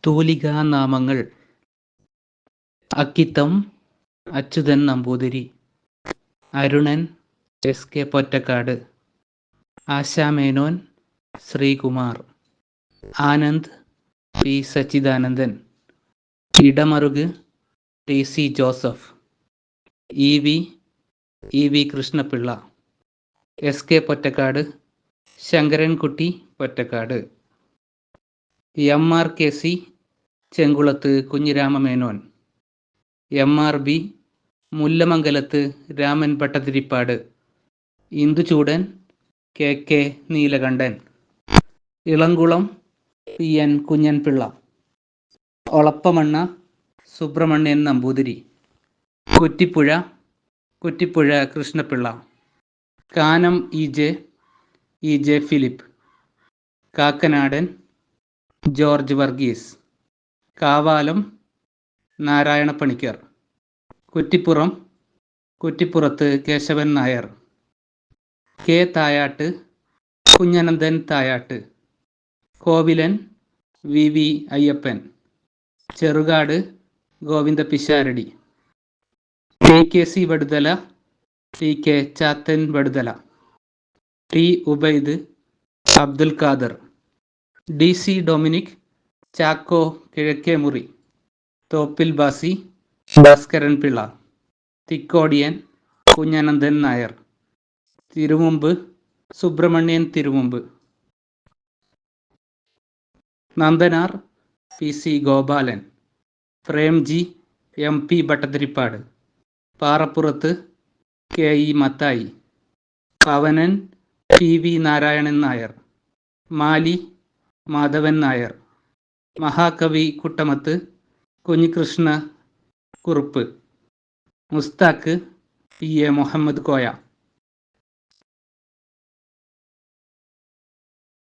തൂലികാനാമങ്ങൾ: Akkitham Achuthan Namboothiri, Arunan S K Pottekkatt, Ashamenon Sreekumar, Anand P Sachidanandan, Idamaruk T C Joseph, E V Krishnapillai, S K Pottekkatt, Sankarankutty Pottekkatt, M R K C Chenkulath Kunjiramamenon, M R B Mullamangalath Raman Bhattathiripad, Induchoodan K K Neelakantan, Elamkulam P N Kunjanpillai, Olappamanna Subramanian Namboothiri, Kuttipuzha Krishnapillai, Kanam E J Philip, Kakkanadan George Varghese, Kavalam Narayanapanicker, Kuttipurath Keshavan Nair, K Thayat Kunjanandan Thayat, Kovilan V V Ayyappan, Cherukad Govinda Pisharody, T K C Vaduthala, T K Chathan Vaduthala, T Ubaid Abdul Khader, D C Dominic Chacko Kizhakkemuri, Thoppil Basi Bhaskaran Pillai, Thikkodiyan Kunjanandan Nair, Thirumumbu Subramanian Thirumumbu, Nandanar P C Gopalan, Premji M P Bhattathiripad, Parappurath K E Mathai, Pavanan P V Narayanan Nair, Mali Madhavan Nair, Mahakavi Kuttamath Kunjikrishna Kurup, Mustaq P A Muhammad Koya.